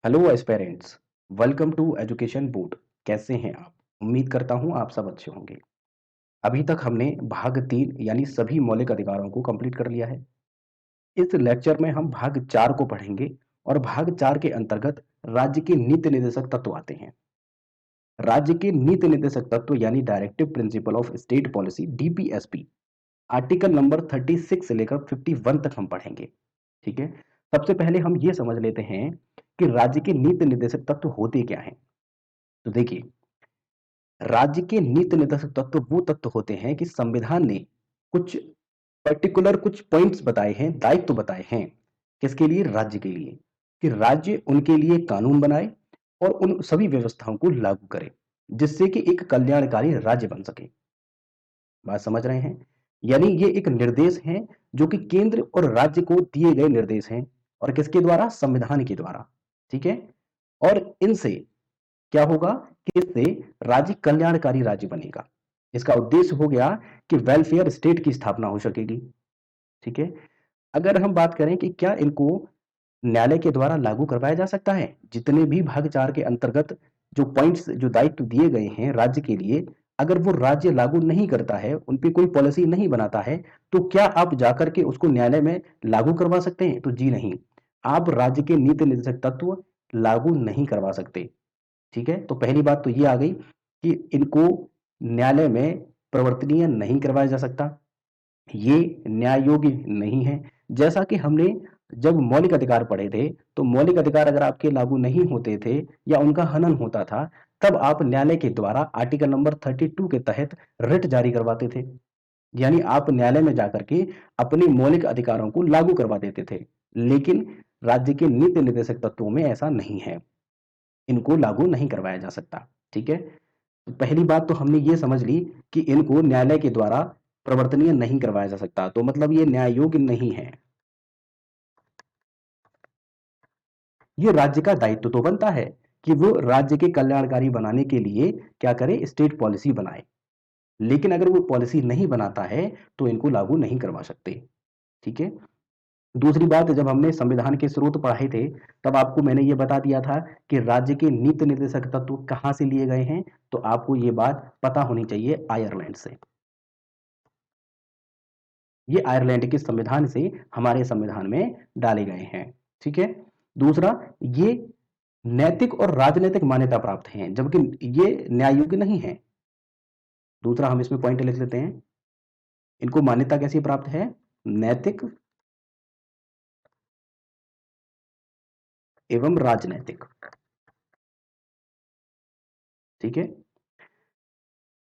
Hello aspirants. Welcome to education board. कैसे हैं आप? उम्मीद करता हूं आप सब अच्छे होंगे। अभी तक हमने भाग 3 यानी सभी मौलिक अधिकारों को कंप्लीट कर लिया है। इस लेक्चर में हम भाग 4 को पढ़ेंगे और भाग 4 के अंतर्गत राज्य के नीति निर्देशक तत्व आते हैं। राज्य के नीति निर्देशक तत्व यानी directive principle of state policy DPSP article number 36 से लेकर 51 तक हम पढ़ेंगे। ठीक है। सबसे पहले हम ये समझ लेते हैं कि राज्य के नीति निर्देशक तत्व होते क्या हैं। तो देखिए, राज्य के नीति निर्देशक तत्व वो तत्व होते हैं कि संविधान ने कुछ पर्टिकुलर कुछ पॉइंट्स बताए हैं, दायित्व बताए हैं। किसके लिए? राज्य के लिए। कि राज्य उनके लिए कानून बनाए और उन सभी व्यवस्थाओं को लागू करे, जिससे कि एक कल्याणकारी राज्य बन सके। बात समझ रहे हैं? यानी ये एक निर्देश हैं जो कि केंद्र और राज्य को दिए गए निर्देश हैं और किसके द्वारा? संविधान के द्वारा। ठीक है? और इनसे क्या होगा कि इससे राज्य कल्याणकारी राज्य बनेगा। इसका उद्देश्य हो गया कि वेलफेयर स्टेट की स्थापना हो सकेगी। ठीक है। अगर हम बात करें कि क्या इनको न्यायालय के द्वारा लागू करवाया जा सकता है, जितने भी भाग 4 के अंतर्गत जो पॉइंट्स जो दायित्व दिए गए हैं राज्य के लिए, अगर वो राज्य लागू नहीं करता है, उन पे कोई पॉलिसी नहीं बनाता है, तो क्या आप जाकर के उसको न्यायालय में लागू करवा सकते हैं? तो जी नहीं। आप राज्य के नीति निर्देशक तत्व लागू नहीं करवा सकते। ठीक है? तो पहली बात तो ये आ गई कि इनको न्यायालय में प्रवर्तनीय नहीं करवाया जा सकता। ये न्याय योग्य नहीं है। जैसा कि हमने जब मौलिक अधिकार पढ़े थे, तो मौलिक अधिकार अगर आपके लागू नहीं होते थे या उनका हनन होता था, तब आप न्यायालय के द्वारा आर्टिकल नंबर 32 के तहत रिट जारी करवाते थे। यानी आप न्यायालय में जाकर के अपने मौलिक अधिकारों को लागू करवा देते थे। लेकिन राज्य के नीति निर्देशक तत्वों में ऐसा नहीं है। इनको लागू नहीं करवाया जा सकता। ठीक है? तो पहली बात तो हमने ये समझ ली कि इनको न्यायालय के द्वारा प्रवर्तनीय नहीं करवाया जा सकता, तो मतलब ये न्याय योग्य नहीं है। ये राज्य का दायित्व तो बनता है कि वो राज्य के कल्याणकारी बनाने के लिए क्या करे? स्टेट पॉलिसी बनाए। लेकिन अगर वो पॉलिसी नहीं बनाता है तो इनको लागू नहीं करवा सकते। ठीक है? दूसरी बात, जब हमने संविधान के स्रोत पढ़े थे, तब आपको मैंने ये बता दिया था कि राज्य के नीति निर्देशक तत्व कहां से लिए गए हैं। तो आपको ये बात पता होनी चाहिए, आयरलैंड से। ये आयरलैंड के संविधान से हमारे संविधान में डाले गए हैं। ठीक है। दूसरा, ये नैतिक और राजनीतिक मान्यता प्राप्त हैं, जबकि ये न्याय योग्य नहीं है। दूसरा हम इसमें पॉइंट लिख लेते हैं। इनको मान्यता कैसी प्राप्त है? नैतिक एवं राजनैतिक। ठीक है।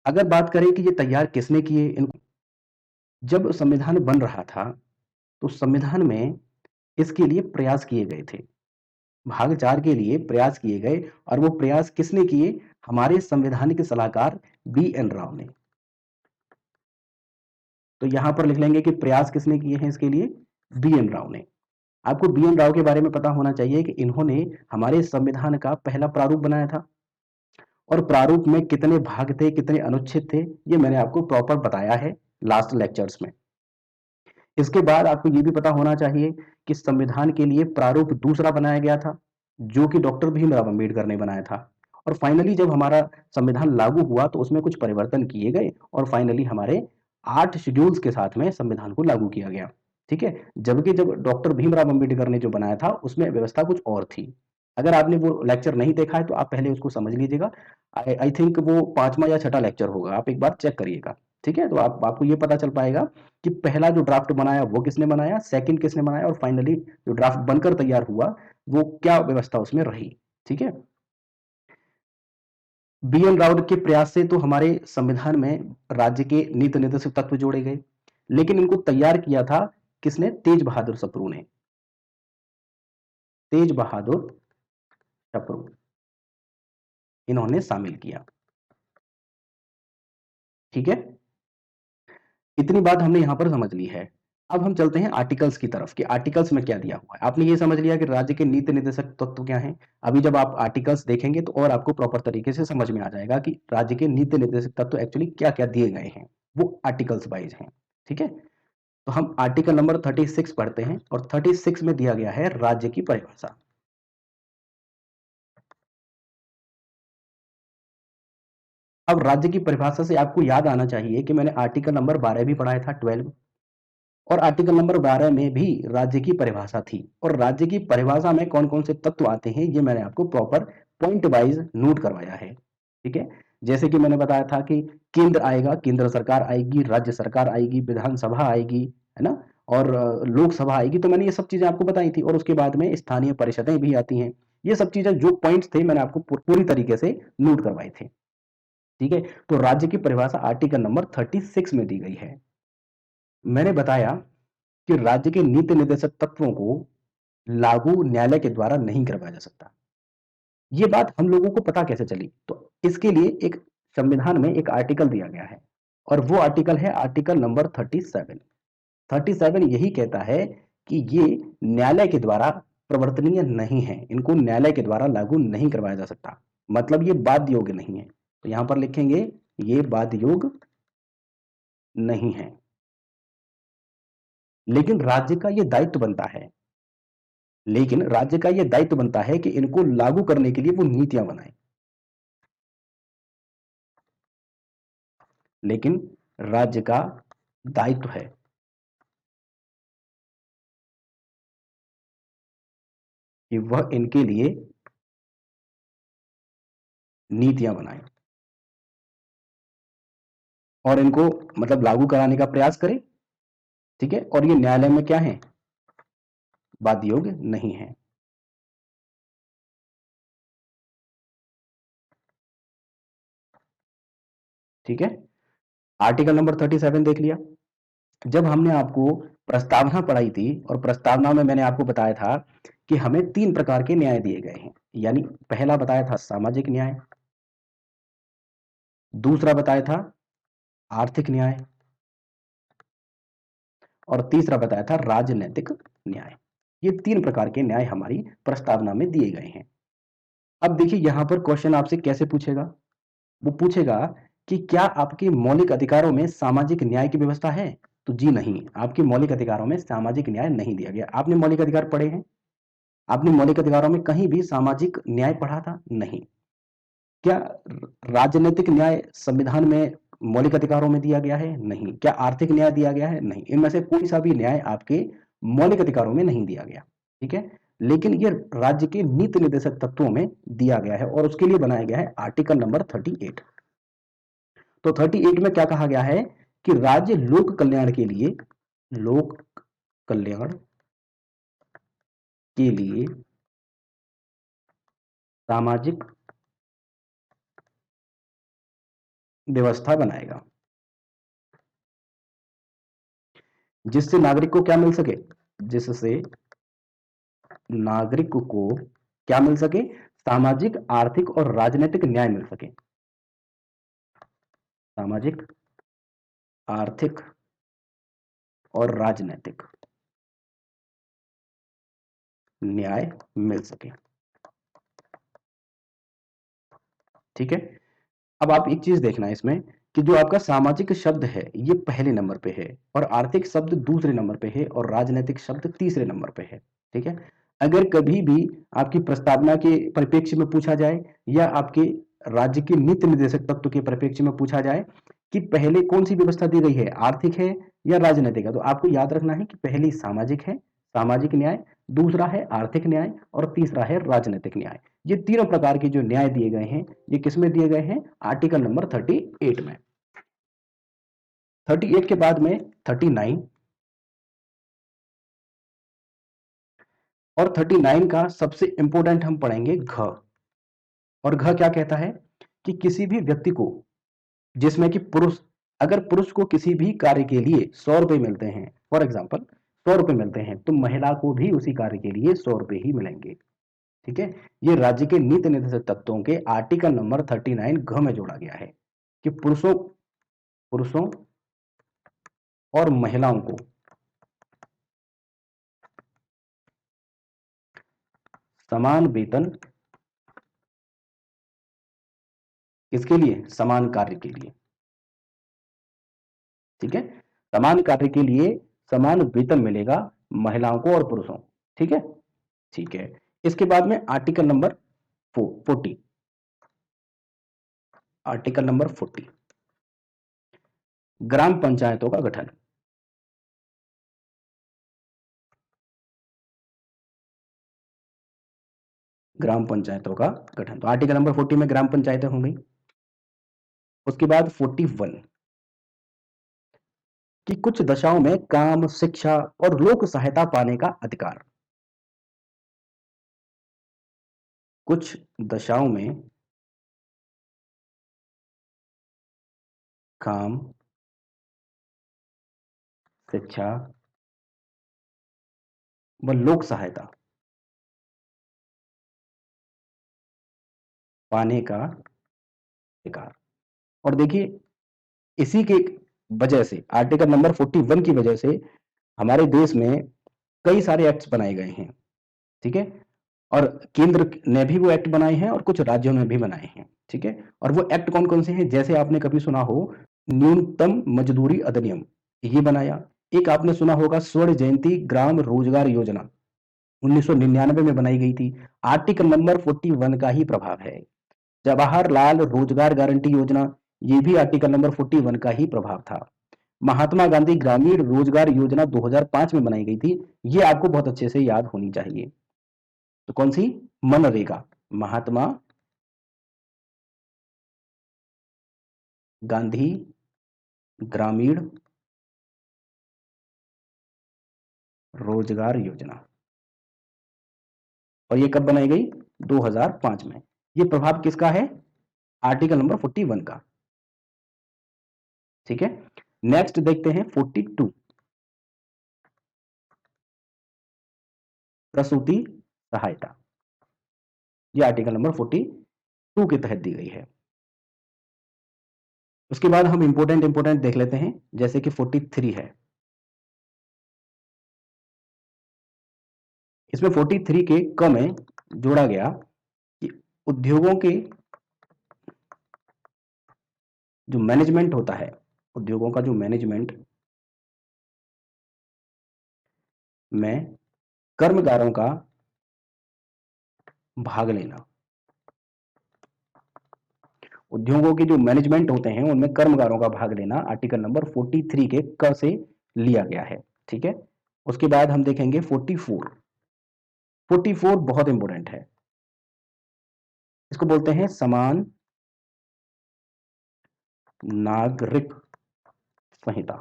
अगर बात करें कि ये तैयार किसने किए इनको, जब संविधान बन रहा था तो संविधान में इसके लिए प्रयास किए गए थे। भाग 4 के लिए प्रयास किए गए और वो प्रयास किसने किए? हमारे संवैधानिक सलाहकार बी एन राव ने। तो यहां पर लिख लेंगे कि प्रयास किसने किए हैं इसके लिए? बी एन राव ने। आपको बी एन राव के बारे में पता होना चाहिए कि इन्होंने हमारे संविधान का पहला प्रारूप बनाया था और प्रारूप में कितने भाग थे, कितने अनुच्छेद थे, ये मैंने आपको प्रॉपर बताया है लास्ट लेक्चर्स में। इसके बाद आपको ये भी पता होना चाहिए कि संविधान के लिए प्रारूप दूसरा बनाया गया था, जो कि डॉक्टर भीमराव अंबेडकर ने बनाया था। और फाइनली जब हमारा संविधान लागू हुआ तो उसमें कुछ परिवर्तन किए गए और फाइनली हमारे 8 शेड्यूल्स के साथ में संविधान को लागू किया गया। ठीक है। जबकि जब डॉक्टर भीमराव अंबेडकर ने जो बनाया था उसमें व्यवस्था कुछ और थी। अगर आपने वो लेक्चर नहीं देखा है तो आप पहले उसको समझ लीजिएगा। आई थिंक वो 5वां या 6ठा लेक्चर होगा, आप एक बार चेक करिएगा। ठीक है। तो आपको ये पता चल पाएगा कि पहला जो ड्राफ्ट बनाया वो किसने बनाया, सेकंड किसने बनाया और फाइनली जो ड्राफ्ट बनकर तैयार हुआ वो क्या व्यवस्था उसमें रही। ठीक है। बी एन राव के प्रयास से तो हमारे संविधान में राज्य के नीति निर्देशक तत्व जोड़े गए, लेकिन इनको तैयार किया था किसने? तेज बहादुर सप्रू ने। तेज बहादुर सप्रू इन्होंने शामिल किया। ठीक है। इतनी बात हमने यहां पर समझ ली है। अब हम चलते हैं आर्टिकल्स की तरफ कि आर्टिकल्स में क्या दिया हुआ है। आपने ये समझ लिया कि राज्य के नीति निर्देशक तत्व क्या हैं। अभी जब आप आर्टिकल्स देखेंगे तो और आपको प्रॉपर तरीके से समझ में आ जाएगा कि राज्य के नीति निर्देशक तत्व एक्चुअली क्या क्या दिए गए हैं। वो आर्टिकल्स वाइज हैं। ठीक है। तो हम आर्टिकल नंबर 36 पढ़ते हैं और 36 में दिया गया है राज्य की परिभाषा। अब राज्य की परिभाषा से आपको याद आना चाहिए कि मैंने आर्टिकल नंबर 12 भी पढ़ाया था, 12, और आर्टिकल नंबर 12 में भी राज्य की परिभाषा थी, और राज्य की परिभाषा में कौन कौन से तत्व आते हैं ये मैंने आपको प्रॉपर पॉइंट वाइज नोट करवाया है। ठीक है, जैसे कि मैंने बताया था कि केंद्र आएगा, केंद्र सरकार आएगी, राज्य सरकार आएगी, विधानसभा आएगी, है ना, और लोकसभा आएगी, तो मैंने ये सब चीजें आपको बताई थी, और उसके बाद में स्थानीय परिषदें भी आती हैं। ये सब चीजें जो पॉइंट्स थे मैंने आपको पूरी तरीके से नोट करवाए थे। ठीक है, तो राज्य की परिभाषा आर्टिकल नंबर 36 में दी गई है। मैंने बताया कि राज्य के नीति निर्देशक तत्वों को लागू न्यायालय के द्वारा नहीं करवाया जा सकता। ये बात हम लोगों को पता कैसे चली? तो इसके लिए एक संविधान में एक आर्टिकल दिया गया है, और वो आर्टिकल है आर्टिकल नंबर 37। 37 यही कहता है कि ये न्यायालय के द्वारा प्रवर्तनीय नहीं है, इनको न्यायालय के द्वारा लागू नहीं करवाया जा सकता, मतलब ये बाध्य योग्य नहीं है। तो यहां पर लिखेंगे ये बाध्य योग्य नहीं है, लेकिन राज्य का ये दायित्व बनता है, लेकिन राज्य का यह दायित्व बनता है कि इनको लागू करने के लिए वो नीतियां बनाए। लेकिन राज्य का दायित्व है कि वह इनके लिए नीतियां बनाए और इनको मतलब लागू कराने का प्रयास करे। ठीक है, और ये न्यायालय में क्या है? बाध्य योग्य नहीं है। ठीक है, आर्टिकल नंबर 37 देख लिया। जब हमने आपको प्रस्तावना पढ़ाई थी, और प्रस्तावना में मैंने आपको बताया था कि हमें 3 प्रकार के न्याय दिए गए हैं, यानी पहला बताया था सामाजिक न्याय, दूसरा बताया था आर्थिक न्याय, और तीसरा बताया था राजनैतिक न्याय। ये 3 प्रकार के न्याय हमारी प्रस्तावना में दिए गए हैं। अब देखिए यहां पर क्वेश्चन आपसे कैसे पूछेगा? वो पूछेगा कि क्या आपके मौलिक अधिकारों में सामाजिक न्याय की व्यवस्था है? तो जी नहीं, आपके मौलिक अधिकारों में सामाजिक न्याय नहीं दिया गया। आपने मौलिक अधिकार पढ़े हैं? आपने मौलिक अधिकारों में कहीं भी सामाजिक न्याय पढ़ा था? नहीं। क्या राजनीतिक न्याय संविधान में मौलिक अधिकारों में दिया गया है? नहीं। क्या आर्थिक न्याय दिया गया है? नहीं। इनमें से कोई सा भी न्याय आपके मौलिक अधिकारों में नहीं दिया गया। ठीक है, लेकिन ये राज्य के नीति निर्देशक तत्वों में दिया गया है, और उसके लिए बनाया गया है आर्टिकल नंबर 38। तो 38 में क्या कहा गया है कि राज्य लोक कल्याण के लिए, लोक कल्याण के लिए सामाजिक व्यवस्था बनाएगा, जिससे नागरिक को क्या मिल सके? जिससे नागरिक को क्या मिल सके? सामाजिक, आर्थिक और राजनीतिक न्याय मिल सके। सामाजिक, आर्थिक और राजनीतिक न्याय मिल सके। ठीक है, अब आप एक चीज देखना इसमें कि जो आपका सामाजिक शब्द है ये पहले नंबर पे है, और आर्थिक शब्द दूसरे नंबर पे है, और राजनीतिक शब्द तीसरे नंबर पे है। ठीक है, अगर कभी भी आपकी प्रस्तावना के परिप्रेक्ष्य में पूछा जाए, या आपके राज्य के नीति निर्देशक तत्व के परिप्रेक्ष्य में पूछा जाए कि पहले कौन सी व्यवस्था दी गई है, आर्थिक है या राजनीतिक है, तो आपको याद रखना है कि पहली सामाजिक है, सामाजिक न्याय, दूसरा है आर्थिक न्याय, और तीसरा है राजनीतिक न्याय। ये तीनों प्रकार के जो न्याय दिए गए हैं ये किसमें दिए गए हैं? आर्टिकल नंबर 38 में। 38 के बाद में 39, और 39 का सबसे इंपॉर्टेंट हम पढ़ेंगे घ। और घ क्या कहता है कि किसी भी व्यक्ति को, जिसमें कि पुरुष, अगर पुरुष को किसी भी कार्य के लिए 100 रुपए मिलते हैं, फॉर एग्जाम्पल 100 रुपए मिलते हैं, तो महिला को भी उसी कार्य के लिए 100 रुपए ही मिलेंगे। ठीक है, ये राज्य के नीति निर्देशक तत्वों के आर्टिकल नंबर 39 घ में जोड़ा गया है कि पुरुषों पुरुषों और महिलाओं को समान वेतन, किसके लिए? समान कार्य के लिए। ठीक है, समान कार्य के लिए समान वेतन मिलेगा महिलाओं को और पुरुषों को। ठीक है, ठीक है, इसके बाद में आर्टिकल नंबर 40, आर्टिकल नंबर 40, ग्राम पंचायतों का गठन। ग्राम पंचायतों का गठन, तो आर्टिकल नंबर 40 में ग्राम पंचायतें हो गई। उसके बाद 41 कि कुछ दशाओं में काम, शिक्षा और लोक सहायता पाने का अधिकार। कुछ दशाओं में काम, शिक्षा व लोक सहायता पाने का अधिकार। और देखिए, इसी के वजह से आर्टिकल नंबर 41 की वजह से हमारे देश में कई सारे एक्ट्स बनाए गए हैं, ठीक है। और केंद्र ने भी वो एक्ट बनाए हैं और कुछ राज्यों ने भी बनाए हैं, ठीक है। और वो एक्ट कौन कौन से हैं, जैसे आपने कभी सुना हो न्यूनतम मजदूरी अधिनियम, ये बनाया। एक आपने सुना होगा स्वर्ण जयंती ग्राम रोजगार योजना, 1999 में बनाई गई थी। आर्टिकल नंबर 41 का ही प्रभाव है। जवाहरलाल रोजगार गारंटी योजना, ये भी आर्टिकल नंबर 41 का ही प्रभाव था। महात्मा गांधी ग्रामीण रोजगार योजना 2005 में बनाई गई थी, ये आपको बहुत अच्छे से याद होनी चाहिए। तो कौन सी? मनरेगा, महात्मा गांधी ग्रामीण रोजगार योजना। और ये कब बनाई गई? 2005 में। ये प्रभाव किसका है? आर्टिकल नंबर 41 का, ठीक है। नेक्स्ट देखते हैं 42, प्रसूति सहायता। ये आर्टिकल नंबर 42 के तहत दी गई है। उसके बाद हम इंपोर्टेंट देख लेते हैं, जैसे कि 43 है। इसमें 43 के क में जोड़ा गया कि उद्योगों के जो मैनेजमेंट होता है, उद्योगों का जो मैनेजमेंट में कर्मकारों का भाग लेना। उद्योगों के जो मैनेजमेंट होते हैं उनमें कर्मकारों का भाग लेना आर्टिकल नंबर 43 के क से लिया गया है, ठीक है। उसके बाद हम देखेंगे 44। 44 बहुत इंपॉर्टेंट है। इसको बोलते हैं समान नागरिक संहिता,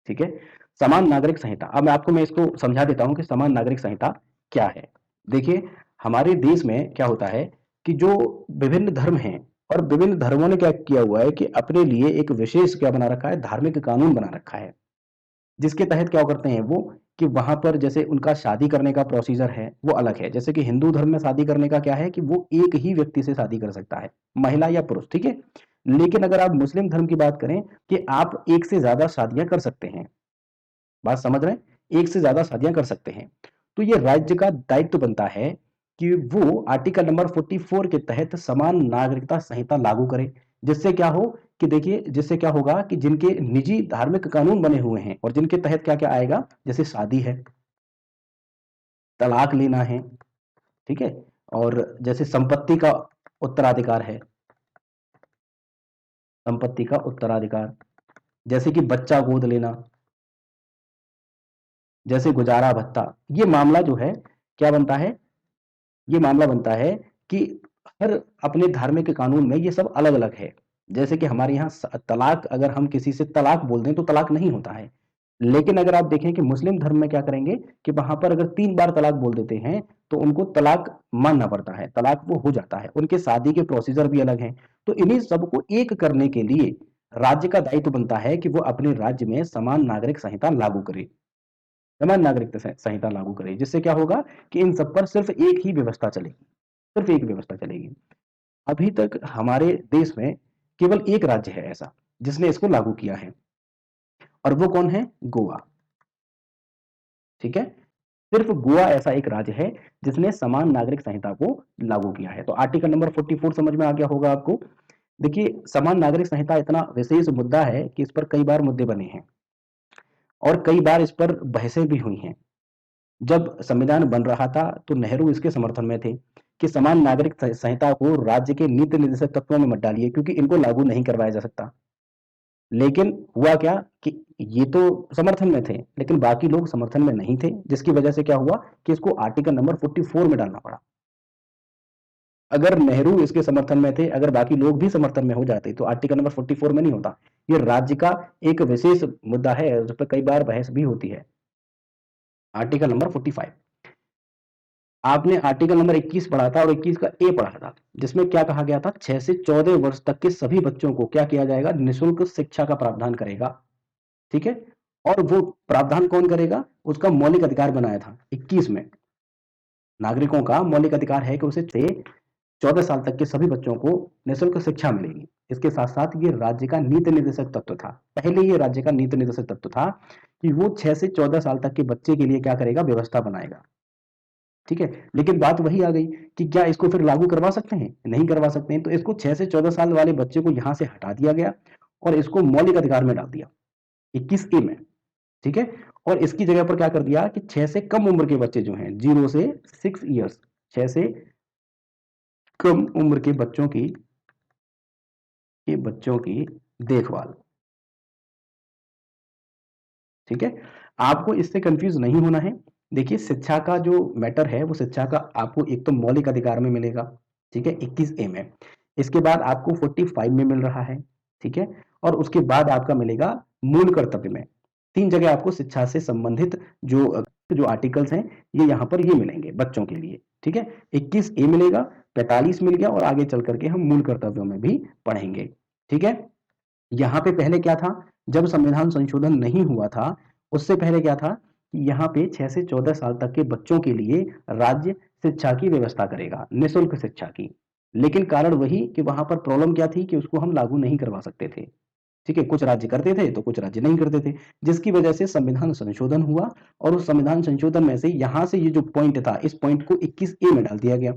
ठीक है। समान नागरिक संहिता, अब मैं इसको समझा देता हूं कि समान नागरिक संहिता क्या है। देखिए, हमारे देश में क्या होता है कि जो विभिन्न धर्म हैं और विभिन्न धर्मों ने क्या किया हुआ है कि अपने लिए एक विशेष क्या बना रखा है, धार्मिक कानून बना रखा है, जिसके तहत क्या करते हैं वो कि वहां पर जैसे उनका शादी करने का प्रोसीजर है वो अलग है। जैसे कि हिंदू धर्म में शादी करने का क्या है कि वो एक ही व्यक्ति से शादी कर सकता है, महिला या पुरुष, ठीक है। लेकिन अगर आप मुस्लिम धर्म की बात करें कि आप एक से ज्यादा शादियां कर सकते हैं, बात समझ रहे हैं, एक से ज्यादा शादियां कर सकते हैं। तो ये राज्य का दायित्व बनता है कि वो आर्टिकल नंबर 44 के तहत समान नागरिकता संहिता लागू करे। जिससे क्या हो कि देखिए, जिससे क्या होगा कि जिनके निजी धार्मिक कानून बने हुए हैं और जिनके तहत क्या क्या आएगा, जैसे शादी है, तलाक लेना है, ठीक है, और जैसे संपत्ति का उत्तराधिकार है, संपत्ति का उत्तराधिकार, जैसे कि बच्चा गोद लेना, जैसे गुजारा भत्ता, ये मामला जो है क्या बनता है, ये मामला बनता है कि हर अपने धार्मिक कानून में ये सब अलग अलग है। जैसे कि हमारे यहाँ तलाक, अगर हम किसी से तलाक बोल दें तो तलाक नहीं होता है। लेकिन अगर आप देखें कि मुस्लिम धर्म में क्या करेंगे कि वहां पर अगर 3 बार तलाक बोल देते हैं तो उनको तलाक मानना पड़ता है, तलाक वो हो जाता है, उनके शादी के प्रोसीजर भी अलग हैं। तो इन्हीं सबको एक करने के लिए राज्य का दायित्व बनता है कि वो अपने राज्य में समान नागरिक संहिता लागू करे, समान नागरिकता संहिता लागू करे। जिससे क्या होगा कि इन सब पर सिर्फ एक ही व्यवस्था चलेगी, सिर्फ एक व्यवस्था चलेगी। अभी तक हमारे देश में केवल एक राज्य है ऐसा जिसने इसको लागू किया है, और वो कौन है? गोवा, ठीक है। सिर्फ गोवा ऐसा एक राज्य है जिसने समान नागरिक संहिता को लागू किया है। तो आर्टिकल नंबर 44 समझ में आ गया होगा आपको। देखिए, समान नागरिक संहिता इतना विशेष मुद्दा है कि इस पर कई बार मुद्दे बने हैं और कई बार इस पर बहसें भी हुई हैं। जब संविधान बन रहा था तो नेहरू इसके समर्थन में थे कि समान नागरिक संहिता को राज्य के नीति निर्देशक तत्वों में मत डालिए, क्योंकि इनको लागू नहीं करवाया जा सकता। लेकिन हुआ क्या कि ये तो समर्थन में थे, लेकिन बाकी लोग समर्थन में नहीं थे, जिसकी वजह से क्या हुआ कि इसको आर्टिकल नंबर 44 में डालना पड़ा। अगर नेहरू इसके समर्थन में थे, अगर बाकी लोग भी समर्थन में हो जाते, तो आर्टिकल नंबर 44 में नहीं होता। ये राज्य का एक विशेष मुद्दा है, उस पर कई बार बहस भी होती है। आर्टिकल नंबर 45, आपने आर्टिकल नंबर 21 पढ़ा था और 21 का ए पढ़ा था, जिसमें क्या कहा गया था, 6 से 14 वर्ष तक के सभी बच्चों को क्या किया जाएगा, निःशुल्क शिक्षा का प्रावधान करेगा। ठीक है, और वो प्रावधान कौन करेगा, उसका मौलिक अधिकार बनाया था 21 में। नागरिकों का मौलिक अधिकार है कि उसे 14 साल तक के सभी बच्चों को निःशुल्क शिक्षा मिलेगी। इसके साथ साथ ये राज्य का नीति निर्देशक तत्व था। पहले ये राज्य का नीति निर्देशक तत्व था कि वो 6 से 14 साल तक के बच्चे के लिए क्या करेगा, व्यवस्था बनाएगा। ठीक है, लेकिन बात वही आ गई कि क्या इसको फिर लागू करवा सकते हैं, नहीं करवा सकते हैं, तो इसको 6 से 14 साल वाले बच्चे को यहां से हटा दिया गया और इसको मौलिक अधिकार में डाल दिया 21A में। ठीक है, और इसकी जगह पर क्या कर दिया कि 6 से कम उम्र के बच्चे जो हैं, 0 से 6 ईयर्स, 6 से कम उम्र के बच्चों की देखभाल। ठीक है, आपको इससे कंफ्यूज नहीं होना है। देखिए, शिक्षा का जो मैटर है, वो शिक्षा का आपको एक तो मौलिक अधिकार में मिलेगा, ठीक है, 21A में। इसके बाद आपको 45 में मिल रहा है, ठीक है, और उसके बाद आपका मिलेगा मूल कर्तव्य में। 3 जगह आपको शिक्षा से संबंधित जो आर्टिकल्स हैं, ये यहाँ पर ये मिलेंगे बच्चों के लिए। ठीक है, 21A मिलेगा, 45 मिल गया, और आगे चल करके हम मूल कर्तव्यों में भी पढ़ेंगे। ठीक है, यहाँ पे पहले क्या था, जब संविधान संशोधन नहीं हुआ था, उससे पहले क्या था कि यहाँ पे 6 से 14 साल तक के बच्चों के लिए राज्य शिक्षा की व्यवस्था करेगा, निःशुल्क शिक्षा की। लेकिन कारण वही कि वहां पर प्रॉब्लम क्या थी कि उसको हम लागू नहीं करवा सकते थे। ठीक है, कुछ राज्य करते थे तो कुछ राज्य नहीं करते थे, जिसकी वजह से संविधान संशोधन हुआ, और उस संविधान संशोधन में से यहाँ से ये जो पॉइंट था, इस पॉइंट को 21A में डाल दिया गया,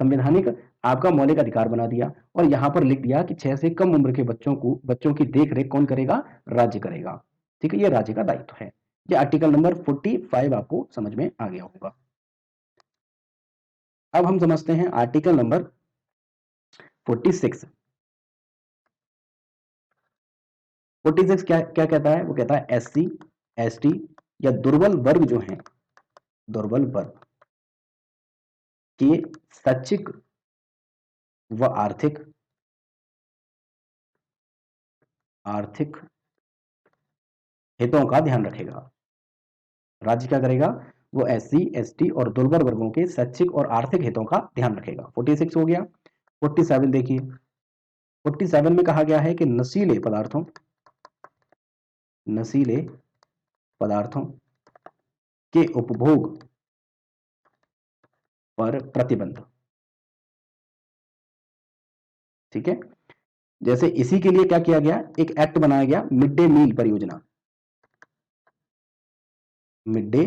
संवैधानिक आपका मौलिक अधिकार बना दिया, और यहां पर लिख दिया कि 6 से कम उम्र के बच्चों की देखरेख कौन करेगा, राज्य करेगा। ठीक है, ये राज्य का दायित्व है। ये आर्टिकल नंबर 45 आपको समझ में आ गया होगा। अब हम समझते हैं आर्टिकल नंबर 46। 46 क्या क्या कहता है, वो कहता है SC ST या दुर्बल वर्ग जो हैं, दुर्बल वर्ग के शैक्षिक व आर्थिक हितों का ध्यान रखेगा। राज्य क्या करेगा, वो SC ST और दुर्बल वर्गों के शैक्षिक और आर्थिक हितों का ध्यान रखेगा। 46 हो गया। 47 देखिए, 47 में कहा गया है कि नशीले पदार्थों के उपभोग पर प्रतिबंध। ठीक है, जैसे इसी के लिए क्या किया गया, एक एक्ट बनाया गया, मिड डे मील परियोजना। मिड डे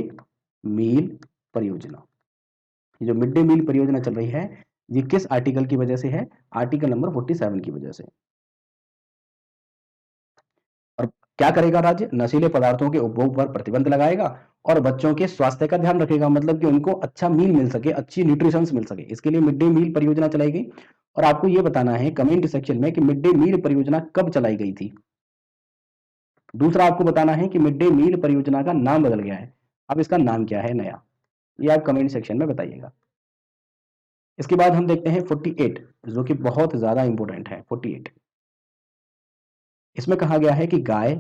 मील परियोजना, ये जो मिड डे मील परियोजना चल रही है, ये किस आर्टिकल की वजह से है, आर्टिकल नंबर 47 की वजह से। और क्या करेगा राज्य, नशीले पदार्थों के उपभोग पर प्रतिबंध लगाएगा और बच्चों के स्वास्थ्य का ध्यान रखेगा, मतलब कि उनको अच्छा मील मिल सके, अच्छी न्यूट्रिशन मिल सके, इसके लिए मिड डे मील परियोजना चलाई गई। और आपको यह बताना है कमेंट सेक्शन में कि मिड डे मील परियोजना कब चलाई गई थी। दूसरा आपको बताना है कि मिड डे मील परियोजना का नाम बदल गया है, अब इसका नाम क्या है नया, ये आप कमेंट सेक्शन में बताइएगा। इसके बाद हम देखते हैं 48, जो कि बहुत ज्यादा इंपॉर्टेंट है। 48, इसमें कहा गया है कि गाय,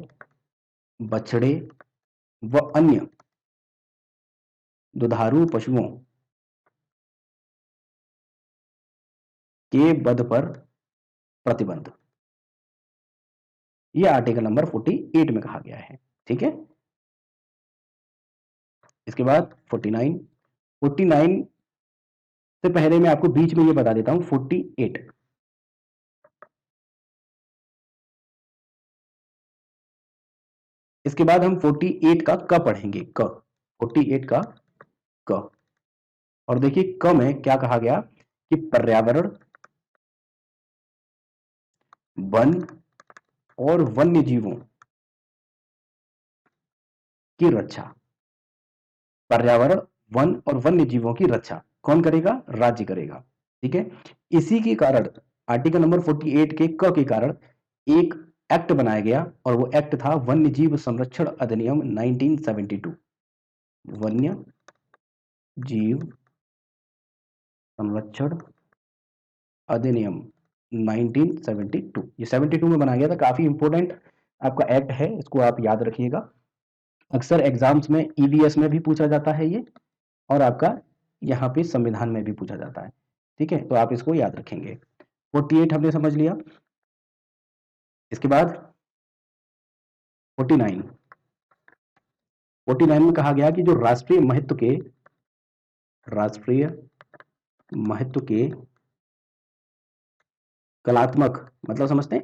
बछड़े व अन्य दुधारू पशुओं के वध पर प्रतिबंध, ये आर्टिकल नंबर 48 में कहा गया है। ठीक है, इसके बाद 49, 49 से पहले मैं आपको बीच में ये बता देता हूं 48। इसके बाद हम 48 का क पढ़ेंगे, क 48 का क। और देखिए क में क्या कहा गया कि पर्यावरण, वन और वन्य जीवों की रक्षा, पर्यावरण, वन और वन्य जीवों की रक्षा। कौन करेगा? राज्य करेगा। ठीक है, इसी के कारण आर्टिकल नंबर 48 के क के कारण एक एक्ट बनाया गया और वो एक्ट था वन्य जीव संरक्षण अधिनियम 1972। वन्य जीव संरक्षण अधिनियम 1972, ये 72 में बनाया गया था। काफी इंपॉर्टेंट आपका एक्ट है, इसको आप याद रखिएगा। अक्सर एग्जाम्स में ईवीएस में भी पूछा जाता है ये, और आपका यहाँ पे संविधान में भी पूछा जाता है। ठीक है, तो आप इसको याद रखेंगे। 48 हमने समझ लिया। इसके बाद 49, 49 में कहा गया कि जो राष्ट्रीय महत्व के कलात्मक, मतलब समझते हैं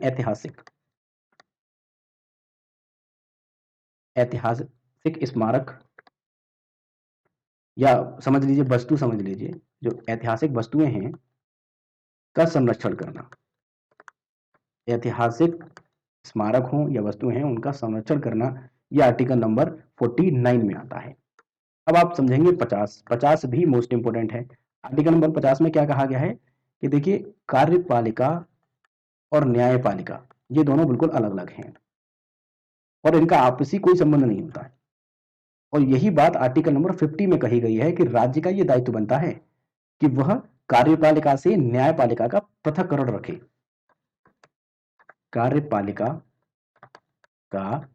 ऐतिहासिक स्मारक, या समझ लीजिए वस्तु समझ लीजिए, जो ऐतिहासिक वस्तुएं हैं का संरक्षण करना, ऐतिहासिक स्मारक हो या वस्तुएं हैं उनका संरक्षण करना, यह आर्टिकल नंबर 49 में आता है। अब आप समझेंगे 50 भी मोस्ट इंपोर्टेंट है। आर्टिकल नंबर 50 में क्या कहा गया है कि देखिए, कार्यपालिका और न्यायपालिका ये दोनों बिल्कुल अलग अलग हैं और इनका आपसी कोई संबंध नहीं होता है। और यही बात आर्टिकल नंबर 50 में कही गई है कि राज्य का यह दायित्व बनता है कि वह कार्यपालिका से न्यायपालिका का पृथक्करण रखे। कार्यपालिका का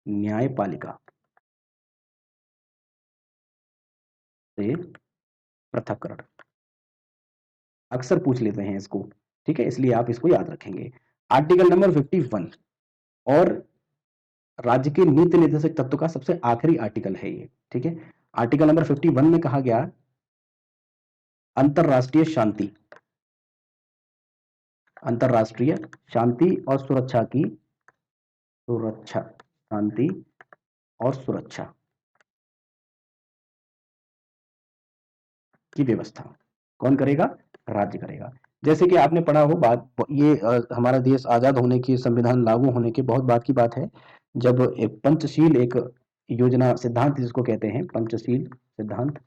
न्यायपालिका से पृथक्करण अक्सर पूछ लेते हैं इसको। ठीक है, इसलिए आप इसको याद रखेंगे। आर्टिकल नंबर 51 और राज्य के नीति निर्देशक तत्व का सबसे आखिरी आर्टिकल है ये। ठीक है, आर्टिकल नंबर 51 में कहा गया अंतरराष्ट्रीय शांति, अंतरराष्ट्रीय शांति और सुरक्षा की, शांति और सुरक्षा की व्यवस्था कौन करेगा? राज्य करेगा। जैसे कि आपने पढ़ा हो बात, ये हमारा देश आजाद होने की, संविधान लागू होने के बहुत बाद की बात है, जब एक पंचशील एक योजना सिद्धांत जिसको कहते हैं, पंचशील सिद्धांत,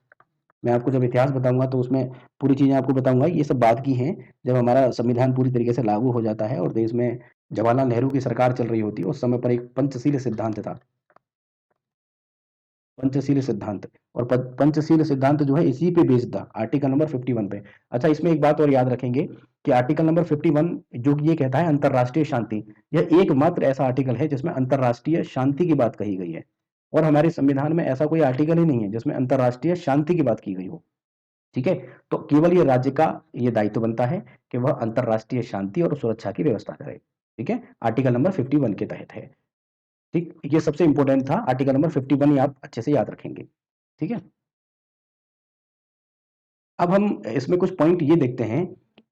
मैं आपको जब इतिहास बताऊंगा तो उसमें पूरी चीजें आपको बताऊंगा। ये सब बात की हैं जब हमारा संविधान पूरी तरीके से लागू हो जाता है और देश में जवाहरलाल नेहरू की सरकार चल रही होती है, उस समय पर एक पंचशील सिद्धांत था, पंचशील सिद्धांत। और पंचशील सिद्धांत जो है इसी पे बेस्ड था, आर्टिकल नंबर 51 पे। अच्छा, इसमें एक बात और याद रखेंगे कि आर्टिकल नंबर 51 जो कि ये कहता है अंतरराष्ट्रीय शांति, यह एकमात्र ऐसा आर्टिकल है जिसमें अंतरराष्ट्रीय शांति की बात कही गई है। और हमारे संविधान में ऐसा कोई आर्टिकल ही नहीं है जिसमें अंतरराष्ट्रीय शांति की बात की गई हो। ठीक है, तो केवल ये राज्य का ये दायित्व बनता है कि वह अंतरराष्ट्रीय शांति और सुरक्षा की व्यवस्था करे। ठीक है, आर्टिकल नंबर 51 के तहत है। ठीक, ये सबसे इंपॉर्टेंट था, आर्टिकल नंबर 51 आप अच्छे से याद रखेंगे। ठीक है, अब हम इसमें कुछ पॉइंट ये देखते हैं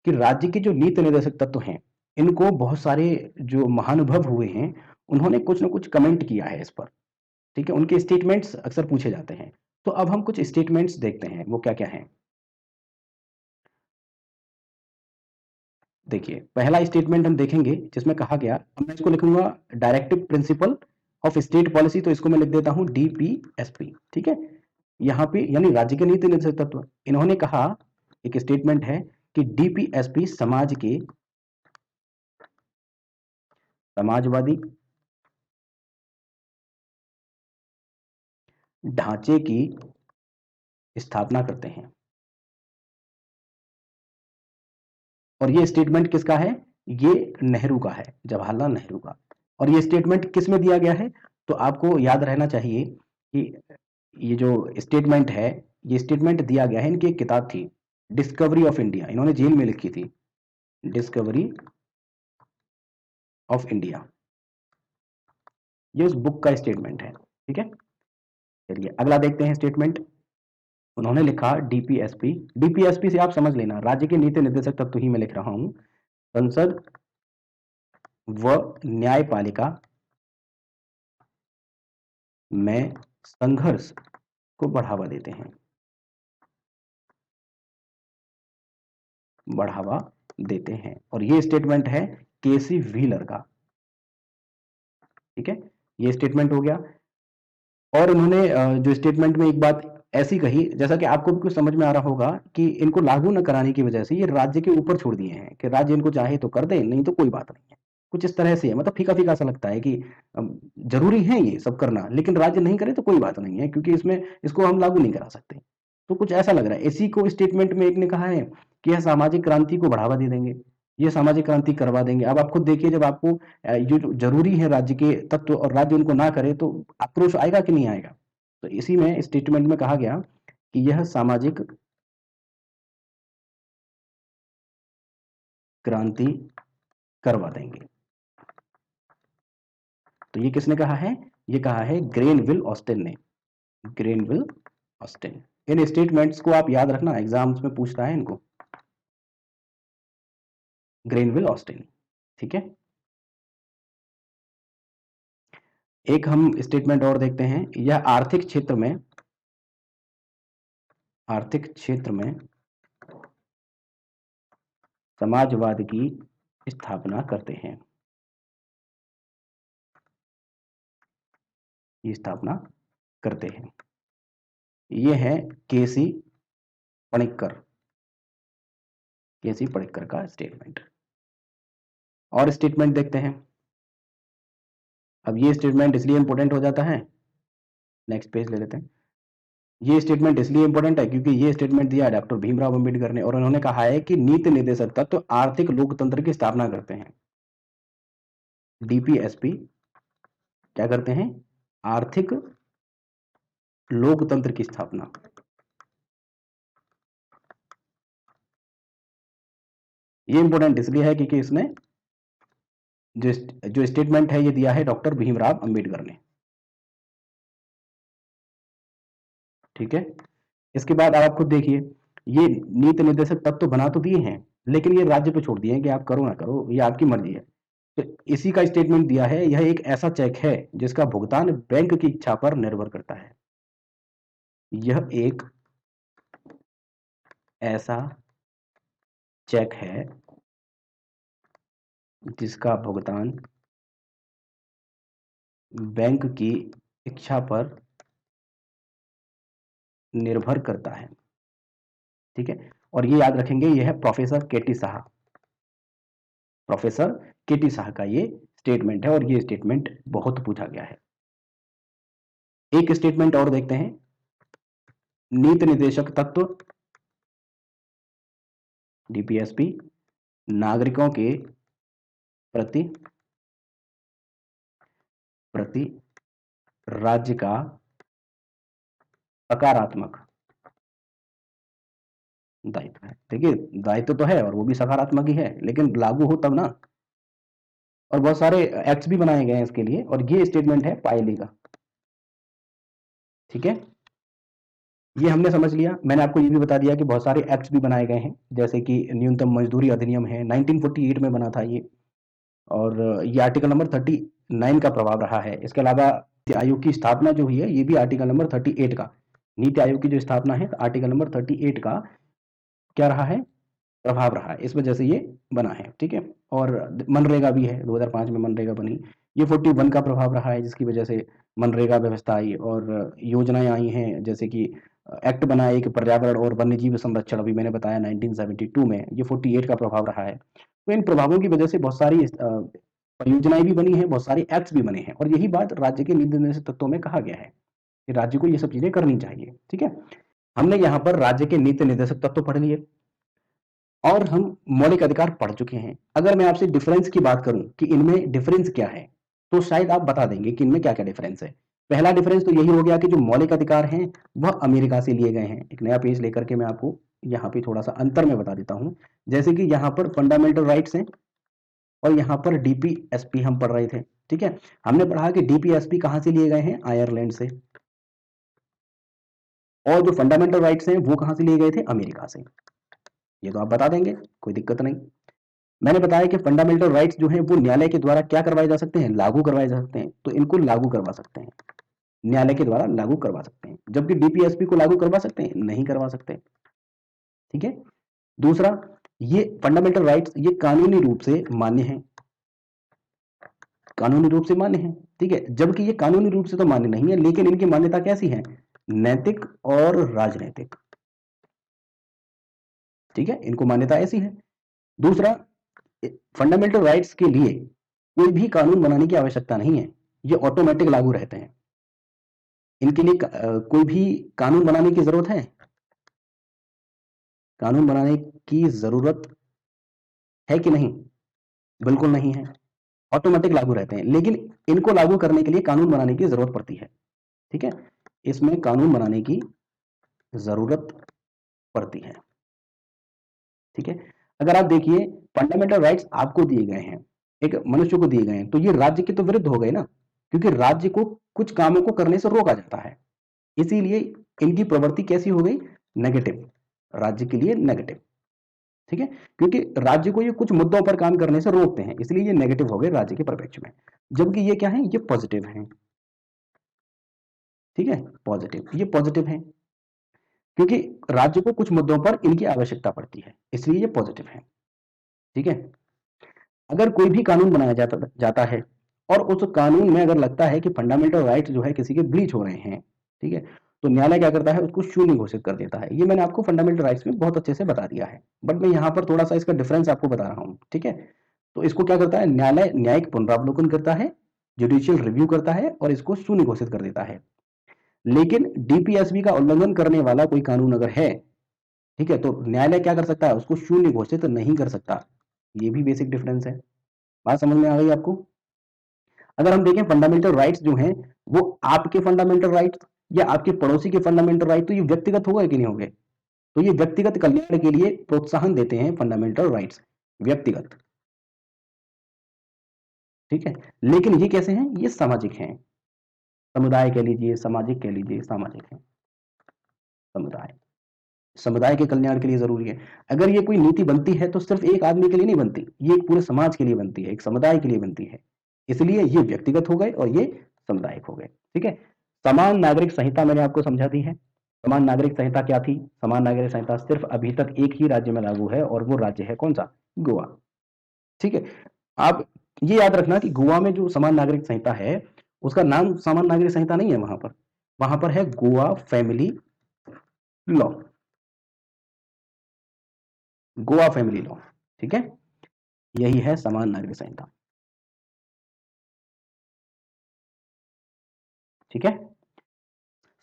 कि राज्य के जो नीति निर्देशक तत्व हैं, इनको बहुत सारे जो महानुभव हुए हैं उन्होंने कुछ ना कुछ कमेंट किया है इस पर। ठीक है, उनके स्टेटमेंट्स अक्सर पूछे जाते हैं। तो अब हम कुछ स्टेटमेंट्स देखते हैं, वो क्या क्या हैं। देखिए, पहला स्टेटमेंट हम देखेंगे जिसमें कहा गया, अब मैं इसको लिखूंगा directive principle of state policy, तो इसको मैं लिख देता हूं डीपीएसपी। ठीक है, यहाँ पे यानी राज्य के नीति निर्देशक तत्व, इन्होंने कहा, एक स्टेटमेंट है कि डीपीएसपी समाजवादी ढांचे की स्थापना करते हैं। और ये स्टेटमेंट किसका है? ये नेहरू का है, जवाहरलाल नेहरू का। और ये स्टेटमेंट किस में दिया गया है? तो आपको याद रहना चाहिए कि ये जो स्टेटमेंट है, ये स्टेटमेंट दिया गया है, इनकी एक किताब थी डिस्कवरी ऑफ इंडिया, इन्होंने जेल में लिखी थी, डिस्कवरी ऑफ इंडिया, ये उस बुक का स्टेटमेंट है। ठीक है, चलिए अगला देखते हैं स्टेटमेंट। उन्होंने लिखा डीपीएसपी, डीपीएसपी से आप समझ लेना राज्य के नीति निर्देशक तत्व ही मैं लिख रहा हूं, संसद व न्यायपालिका में संघर्ष को बढ़ावा देते हैं, बढ़ावा देते हैं। और ये स्टेटमेंट है केसी व्हीलर का। ठीक है, ये स्टेटमेंट हो गया। और उन्होंने जो स्टेटमेंट में एक बात ऐसी कही जैसा कि आपको भी कुछ समझ में आ रहा होगा कि इनको लागू न कराने की वजह से ये राज्य के ऊपर छोड़ दिए हैं कि राज्य इनको चाहे तो कर दे, नहीं तो कोई बात नहीं है। कुछ इस तरह से है, मतलब फीका-फीका सा लगता है कि ज़रूरी है ये सब करना, लेकिन राज्य नहीं करे तो कोई बात नहीं है क्योंकि इसमें इसको हम लागू नहीं करा सकते। तो कुछ ऐसा लग रहा है। इसी को स्टेटमेंट में एक ने कहा है कि यह सामाजिक क्रांति को बढ़ावा दे देंगे, ये सामाजिक क्रांति करवा देंगे। अब आप खुद देखिए, जब आपको ये जो ज़रूरी है राज्य के तत्व और राज्य उनको ना करे तो आक्रोश आएगा कि नहीं आएगा? तो इसी में स्टेटमेंट में कहा गया कि यह सामाजिक क्रांति करवा देंगे। तो ये किसने कहा है? ये कहा है ग्रेनविल ऑस्टिन ने। Granville Austin. इन स्टेटमेंट्स को आप याद रखना, एग्जाम्स में पूछता है इनको। ग्रेनविल ऑस्टिन, ठीक है। एक हम स्टेटमेंट और देखते हैं। यह आर्थिक क्षेत्र में समाजवाद की स्थापना करते हैं। ये स्थापना करते हैं। ये है केसी पणिक्कर। केसी पणिक्कर का स्टेटमेंट। और स्टेटमेंट देखते हैं। अब ये स्टेटमेंट इसलिए इंपॉर्टेंट हो जाता है, नेक्स्ट पेज ले लेते हैं। ये स्टेटमेंट इसलिए इंपॉर्टेंट है क्योंकि ये स्टेटमेंट दिया है डॉक्टर भीमराव अंबेडकर ने और उन्होंने कहा है कि नीति निर्देशक तत्व तो आर्थिक लोकतंत्र की स्थापना करते हैं। डीपीएसपी क्या करते हैं? आर्थिक लोकतंत्र की स्थापना। ये इंपॉर्टेंट इसलिए है क्योंकि इसमें जो स्टेटमेंट है ये दिया है डॉक्टर भीमराव अंबेडकर ने, ठीक है। इसके बाद आप खुद देखिए, ये नीति निर्देशक तत्व तो बना तो दिए हैं, लेकिन ये राज्य पे छोड़ दिए हैं कि आप करो ना करो, ये आपकी मर्जी है। तो इसी का स्टेटमेंट दिया है, यह एक ऐसा चेक है जिसका भुगतान बैंक की इच्छा पर निर्भर करता है। यह एक ऐसा चेक है जिसका भुगतान बैंक की इच्छा पर निर्भर करता है, ठीक है। और ये याद रखेंगे, यह है प्रोफेसर केटी साहा। प्रोफेसर केटी साहा का ये स्टेटमेंट है और ये स्टेटमेंट बहुत पूछा गया है। एक स्टेटमेंट और देखते हैं। नीति निर्देशक तत्व डीपीएसपी नागरिकों के प्रति राज्य का सकारात्मक दायित्व है। देखिए, दायित्व तो है और वो भी सकारात्मक ही है, लेकिन लागू हो तब ना। और बहुत सारे एक्ट्स भी बनाए गए हैं इसके लिए, और ये स्टेटमेंट है पायली का, ठीक है। ये हमने समझ लिया। मैंने आपको ये भी बता दिया कि बहुत सारे एक्ट्स भी बनाए गए हैं, जैसे कि न्यूनतम मजदूरी अधिनियम है, 1948 में बना था ये, और ये आर्टिकल नंबर 39 का प्रभाव रहा है। इसके अलावा नीति आयोग की स्थापना जो हुई है, ये भी आर्टिकल नंबर 38 का, नीति आयोग की जो स्थापना है आर्टिकल नंबर 38 का क्या रहा है? प्रभाव रहा है। इस वजह से ये बना है, ठीक है। और मनरेगा भी है, 2005 में मनरेगा बनी। ये 41 का प्रभाव रहा है, जिसकी वजह से मनरेगा व्यवस्था आई और योजनाएं आई हैं, जैसे कि एक्ट बना है एक पर्यावरण और वन्यजीव संरक्षण, अभी मैंने बताया 1972 में। ये 48 का प्रभाव रहा है। तो इन प्रभावों की वजह से बहुत सारी परियोजनाएं भी बनी हैं, बहुत सारे एक्ट्स भी बने हैं, और यही बात राज्य के नीति निर्देशक तत्वों में कहा गया है कि राज्य को ये सब चीजें करनी चाहिए, ठीक है। हमने यहाँ पर राज्य के नीति निर्देशक तत्व पढ़ लिए और हम मौलिक अधिकार पढ़ चुके हैं। अगर मैं आपसे डिफरेंस की बात करूं कि इनमें डिफरेंस क्या है, तो शायद आप बता देंगे कि इनमें क्या-क्या डिफरेंस है। पहला डिफरेंस तो यही हो गया कि जो मौलिक अधिकार हैं, वह अमेरिका से लिए गए हैं। एक नया पेज लेकर के मैं आपको यहाँ पे थोड़ा-सा अंतर मैं बता देता हूँ। जैसे कि यहाँ पर फंडामेंटल राइट्स हैं और यहाँ पर डीपीएसपी हम पढ़ रहे थे, ठीक है। हमने पढ़ा कि डीपीएसपी कहाँ से लिए गए हैं? आयरलैंड से। और जो फंडामेंटल राइट्स हैं, वो कहाँ से लिए गए थे? अमेरिका से। ये तो आप बता देंगे, कोई दिक्कत नहीं। मैंने बताया कि फंडामेंटल राइट्स जो हैं वो न्यायालय के द्वारा क्या करवाए जा सकते हैं? लागू करवाए जा सकते हैं। तो इनको लागू करवा सकते हैं, न्यायालय के द्वारा लागू करवा सकते हैं। जबकि डीपीएसपी को लागू करवा सकते हैं? नहीं करवा सकते, ठीक है। दूसरा, ये फंडामेंटल राइट्स ये कानूनी रूप से मान्य हैं, कानूनी रूप से मान्य है, ठीक है। जबकि ये कानूनी रूप से तो मान्य नहीं है, लेकिन इनकी मान्यता कैसी है? नैतिक और राजनैतिक। ठीक है, इनको मान्यता ऐसी है। दूसरा, फंडामेंटल राइट्स के लिए कोई भी कानून बनाने की आवश्यकता नहीं है, ये ऑटोमेटिक लागू रहते हैं। इनके लिए कोई भी कानून बनाने की जरूरत है? कानून बनाने की जरूरत है कि नहीं? बिल्कुल नहीं है, ऑटोमेटिक लागू रहते हैं। लेकिन इनको लागू करने के लिए कानून बनाने की जरूरत पड़ती है। ठीक है, इसमें कानून बनाने की जरूरत पड़ती है। ठीक है, अगर आप देखिए फंडामेंटल राइट्स आपको दिए गए हैं, एक मनुष्य को दिए गए हैं, तो ये राज्य के तो विरुद्ध हो गए ना, क्योंकि राज्य को कुछ कामों को करने से रोका जाता है। इसीलिए इनकी प्रवृत्ति कैसी हो गई? नेगेटिव, राज्य के लिए नेगेटिव। ठीक है, क्योंकि राज्य को ये कुछ मुद्दों पर काम करने से रोकते हैं, इसलिए ये नेगेटिव हो गए राज्य के परिप्रेक्ष्य में। जबकि ये क्या है? ये पॉजिटिव है। ठीक है, पॉजिटिव, ये पॉजिटिव है, क्योंकि राज्य को कुछ मुद्दों पर इनकी आवश्यकता पड़ती है, इसलिए ये पॉजिटिव है। ठीक है, अगर कोई भी कानून बनाया जाता है और उस कानून में अगर लगता है कि फंडामेंटल राइट्स जो है किसी के ब्रीच हो रहे हैं, ठीक है, तो न्यायालय क्या करता है? उसको शून्य घोषित कर देता है। ये मैंने आपको फंडामेंटल राइट्स में बहुत अच्छे से बता दिया है, बट मैं यहाँ पर थोड़ा सा इसका डिफरेंस आपको बता रहा हूँ। ठीक है, तो इसको क्या करता है? न्यायालय न्यायिक पुनरावलोकन करता है, जुडिशियल रिव्यू करता है और इसको शून्य घोषित कर देता है। लेकिन डीपीएसबी का उल्लंघन करने वाला कोई कानून अगर है, ठीक है, तो न्यायालय क्या कर सकता है? उसको शून्य घोषित नहीं कर सकता। ये भी बेसिक डिफरेंस है। बात समझ में आ गई आपको? अगर हम देखें फंडामेंटल राइट्स जो हैं, वो आपके फंडामेंटल राइट्स या आपके पड़ोसी के फंडामेंटल राइट, तो ये व्यक्तिगत हो गए कि नहीं हो गए? तो ये व्यक्तिगत कल्याण के लिए प्रोत्साहन देते हैं फंडामेंटल राइट्स, व्यक्तिगत। ठीक है, लेकिन ये कैसे हैं? ये सामाजिक हैं। समुदाय कह लीजिए, सामाजिक कह लीजिए, सामाजिक है। समुदाय, समुदाय के कल्याण के लिए जरूरी है। अगर ये कोई नीति बनती है तो सिर्फ एक आदमी के लिए नहीं बनती, ये एक पूरे समाज के लिए बनती है, एक समुदाय के लिए बनती है। इसलिए ये व्यक्तिगत हो गए और ये सामुदायिक हो गए। ठीक है, समान नागरिक संहिता मैंने आपको समझा दी है। समान नागरिक संहिता क्या थी? समान नागरिक संहिता सिर्फ अभी तक एक ही राज्य में लागू है और वो राज्य है कौन सा? गोवा। ठीक है, आप ये याद रखना कि गोवा में जो समान नागरिक संहिता है, उसका नाम समान नागरिक संहिता नहीं है। वहां पर है Goa family law, Goa family law. ठीक है, यही है समान नागरिक संहिता। ठीक है,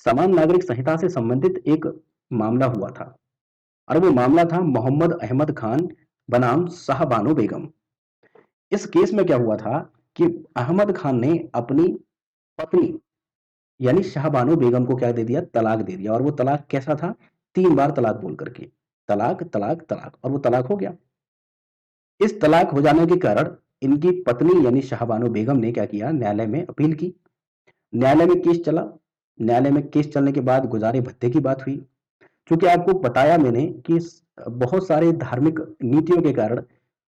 समान नागरिक संहिता से संबंधित एक मामला हुआ था और वो मामला था मोहम्मद अहमद खान बनाम शाहबानो बेगम। इस केस में क्या हुआ था कि अहमद खान ने अपनी पत्नी यानी शाहबानो बेगम को क्या दे दिया? तलाक दे दिया। और वो तलाक कैसा था? 3 बार तलाक बोल करके, तलाक तलाक तलाक, और वो तलाक हो गया। इस तलाक हो जाने के कारण इनकी पत्नी यानी शाहबानो बेगम ने क्या किया? न्यायालय में अपील की। न्यायालय में केस चला। न्यायालय में केस चलने के बाद गुजारे भत्ते की बात हुई। क्योंकि आपको बताया मैंने कि बहुत सारे धार्मिक नीतियों के कारण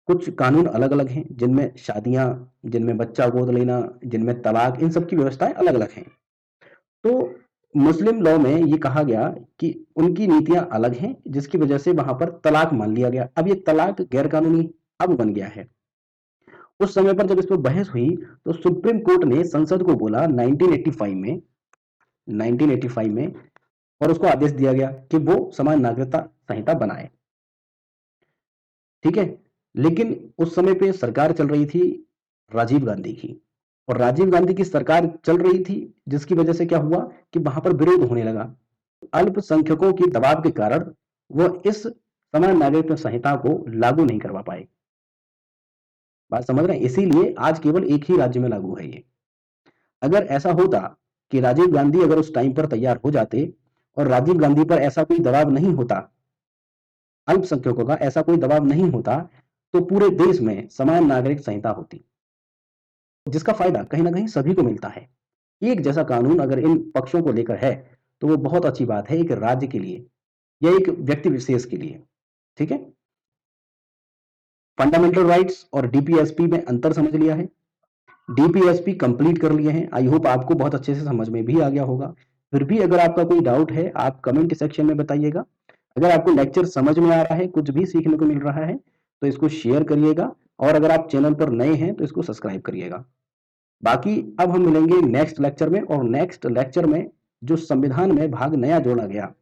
कुछ कानून अलग अलग हैं, जिनमें शादियां, जिनमें बच्चा गोद लेना, जिनमें तलाक, इन सब की व्यवस्थाएं अलग अलग हैं। तो मुस्लिम लॉ में ये कहा गया कि उनकी नीतियां अलग हैं, जिसकी वजह से वहां पर तलाक मान लिया गया। अब ये तलाक गैर कानूनी अब बन गया है। उस समय पर जब इस पर बहस हुई तो सुप्रीम कोर्ट ने संसद को बोला 1985 में, और उसको आदेश दिया गया कि वो समान नागरिकता संहिता बनाए। ठीक है, लेकिन उस समय पे सरकार चल रही थी राजीव गांधी की, और राजीव गांधी की सरकार चल रही थी, जिसकी वजह से क्या हुआ कि वहां पर विरोध होने लगा। अल्पसंख्यकों के दबाव के कारण वो इस समान नागरिकता संहिता को लागू नहीं करवा पाए। बात समझ रहे हैं? इसीलिए आज केवल एक ही राज्य में लागू है ये। अगर ऐसा होता कि राजीव गांधी अगर उस टाइम पर तैयार हो जाते और राजीव गांधी पर ऐसा कोई दबाव नहीं होता, अल्पसंख्यकों का ऐसा कोई दबाव नहीं होता, तो पूरे देश में समान नागरिक संहिता होती, जिसका फायदा कहीं ना कहीं सभी को मिलता है। एक जैसा कानून अगर इन पक्षों को लेकर है तो वो बहुत अच्छी बात है, एक राज्य के लिए या एक व्यक्ति विशेष के लिए। ठीक है, फंडामेंटल राइट्स और डीपीएसपी में अंतर समझ लिया है, डीपीएसपी कंप्लीट कर लिए हैं। आई होप आपको बहुत अच्छे से समझ में भी आ गया होगा। फिर भी अगर आपका कोई डाउट है आप कमेंट सेक्शन में बताइएगा। अगर आपको लेक्चर समझ में आ रहा है, कुछ भी सीखने को मिल रहा है, तो इसको शेयर करिएगा, और अगर आप चैनल पर नए हैं तो इसको सब्सक्राइब करिएगा। बाकी अब हम मिलेंगे नेक्स्ट लेक्चर में, और नेक्स्ट लेक्चर में जो संविधान में भाग नया जोड़ा गया,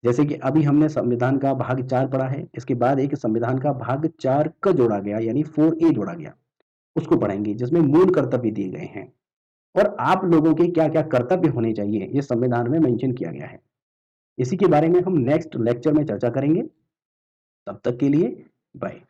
जैसे कि अभी हमने संविधान का भाग 4 पढ़ा है, इसके बाद एक संविधान का भाग 4 क जोड़ा गया यानी 4A जोड़ा गया, उसको पढ़ेंगे जिसमें मूल कर्तव्य दिए गए हैं और आप लोगों के क्या-क्या कर्तव्य होने चाहिए, ये संविधान में मेंशन किया गया है। इसी के बारे में हम नेक्स्ट लेक्चर में चर्चा करेंगे। तब तक के लिए बाय।